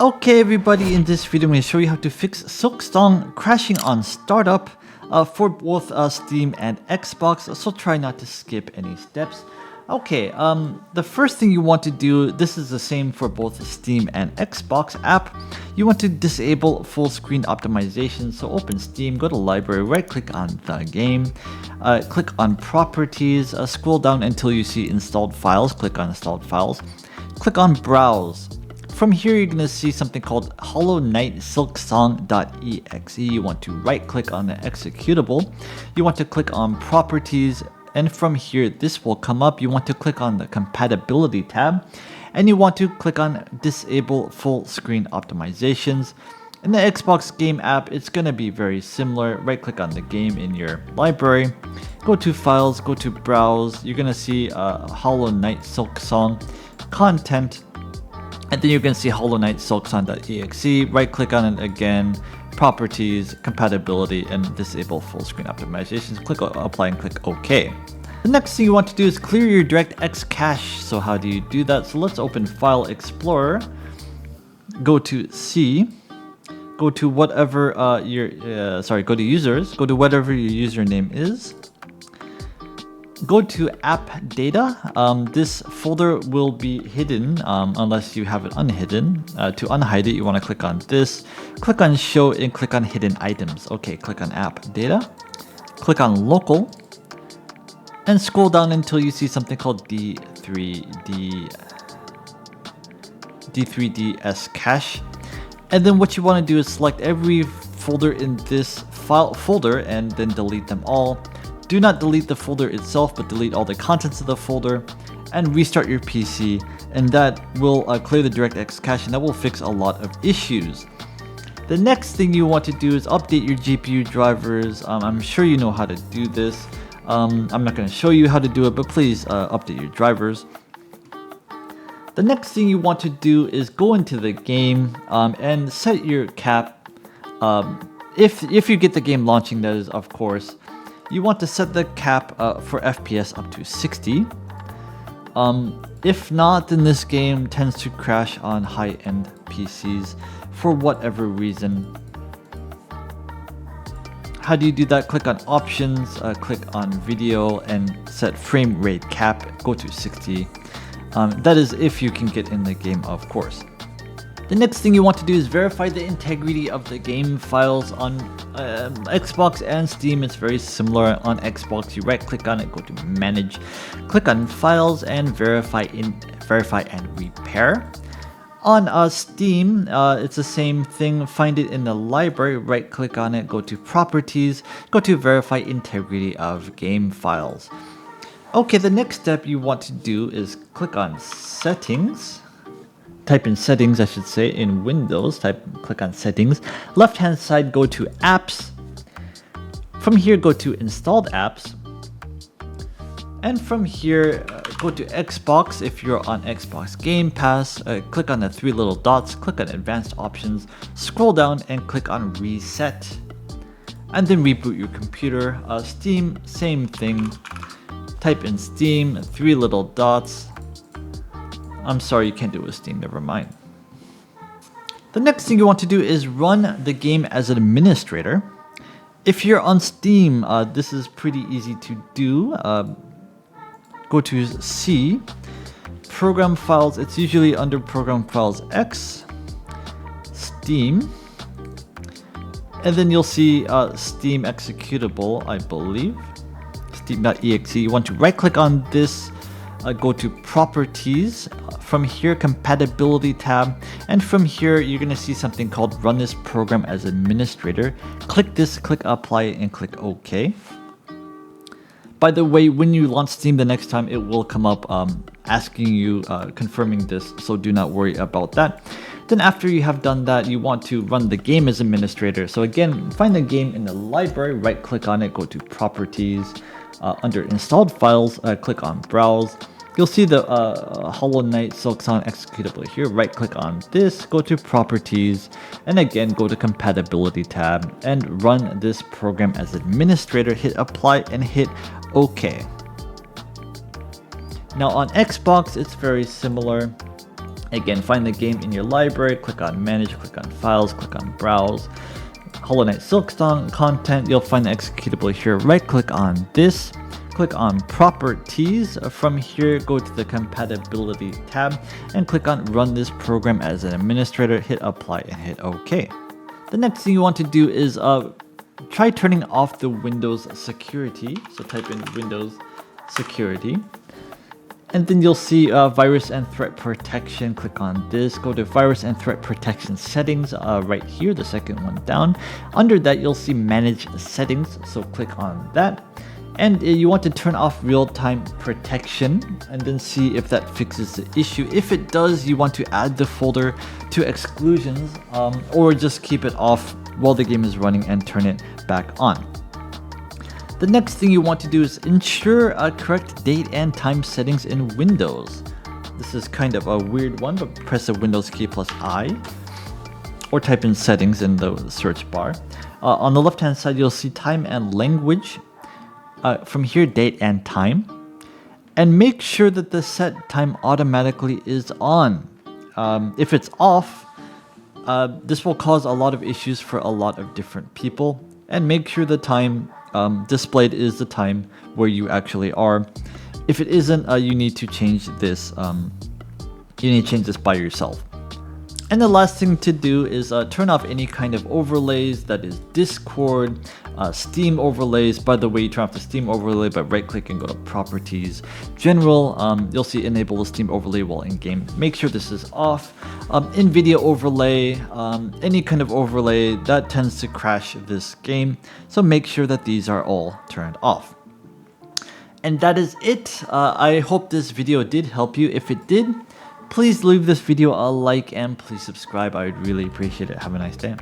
Okay everybody, in this video I'm going to show you how to fix Silksong crashing on startup for both Steam and Xbox, so try not to skip any steps. Okay, the first thing you want to do, this is the same for both Steam and Xbox app. You want to disable full screen optimization, so open Steam, go to library, right click on the game, click on properties, scroll down until you see installed files, click on installed files, click on browse. From here, you're going to see something called Hollow Knight Silksong.exe. You want to right click on the executable. You want to click on properties. And from here, this will come up. You want to click on the compatibility tab. And you want to click on disable full screen optimizations. In the Xbox game app, it's going to be very similar. Right click on the game in your library. Go to files, go to browse. You're going to see Hollow Knight Silksong content. And then you can see Hollow Knight Silksong.exe, right click on it again, properties, compatibility, and disable full screen optimizations. Click apply and click OK. The next thing you want to do is clear your DirectX cache. So how do you do that? So let's open File Explorer, go to C, go to whatever go to users, go to whatever your username is. Go to app data. This folder will be hidden unless you have it unhidden. To unhide it, you want to click on this, click on show, and click on hidden items. Okay, click on app data, click on local, and scroll down until you see something called D3DS cache. And then what you want to do is select every folder in this file folder and then delete them all. Do not delete the folder itself, but delete all the contents of the folder and restart your PC, and that will clear the DirectX cache, and that will fix a lot of issues. The next thing you want to do is update your GPU drivers. I'm sure you know how to do this. I'm not going to show you how to do it, but please update your drivers. The next thing you want to do is go into the game and set your cap. If you get the game launching, that is, of course. You want to set the cap for FPS up to 60. If not, then this game tends to crash on high-end PCs for whatever reason. How do you do that? Click on options, click on video, and set frame rate cap, go to 60. That is if you can get in the game, of course. The next thing you want to do is verify the integrity of the game files. On Xbox and Steam, it's very similar. On Xbox, you right click on it, go to manage, click on files, and verify and repair. On Steam, it's the same thing. Find it in the library, right click on it, go to properties, go to verify integrity of game files. Okay, the next step you want to do is click on settings. Type in settings, I should say, in Windows. Click on settings. Left hand side, go to apps. From here, go to installed apps. And from here, go to Xbox. If you're on Xbox Game Pass, click on the three little dots, click on advanced options, scroll down and click on reset. And then reboot your computer. Steam, same thing. Type in Steam, three little dots. I'm sorry, you can't do it with Steam, never mind. The next thing you want to do is run the game as an administrator. If you're on Steam, this is pretty easy to do. Go to C, Program Files, it's usually under Program Files X, Steam, and then you'll see Steam executable, I believe, Steam.exe. You want to right click on this, go to properties, from here compatibility tab, and from here you're going to see something called run this program as administrator. Click this, click apply, and click OK. By the way, when you launch Steam the next time, it will come up asking you, confirming this, so do not worry about that. Then after you have done that, you want to run the game as administrator. So again, find the game in the library, right click on it, go to properties, under installed files, click on browse. You'll see the Hollow Knight Silksong executable here. Right click on this, go to properties, and again go to compatibility tab and run this program as administrator. Hit apply and hit OK. Now on Xbox, it's very similar. Again, find the game in your library, click on Manage, click on Files, click on Browse. Hollow Knight Silksong content, you'll find the executable here. Right click on this, click on Properties. From here, go to the Compatibility tab and click on Run this program as an administrator, hit Apply and hit OK. The next thing you want to do is try turning off the Windows security. So type in Windows security. And then you'll see virus and threat protection. Click on this, go to virus and threat protection settings right here, the second one down. Under that, you'll see manage settings. So click on that. And you want to turn off real-time protection and then see if that fixes the issue. If it does, you want to add the folder to exclusions or just keep it off while the game is running and turn it back on. The next thing you want to do is ensure correct date and time settings in Windows. This is kind of a weird one, but press the Windows key plus I or type in settings in the search bar. On the left hand side, you'll see time and language. From here, date and time. And make sure that the set time automatically is on. If it's off, this will cause a lot of issues for a lot of different people. And make sure the time displayed is the time where you actually are. If it isn't, you need to change this. You need to change this by yourself. And the last thing to do is turn off any kind of overlays, that is Discord, Steam overlays. By the way, you turn off the Steam overlay by right click and go to Properties, General. You'll see Enable the Steam overlay while in game. Make sure this is off. NVIDIA overlay, any kind of overlay that tends to crash this game. So make sure that these are all turned off. And that is it. I hope this video did help you. If it did, please leave this video a like and please subscribe. I would really appreciate it. Have a nice day.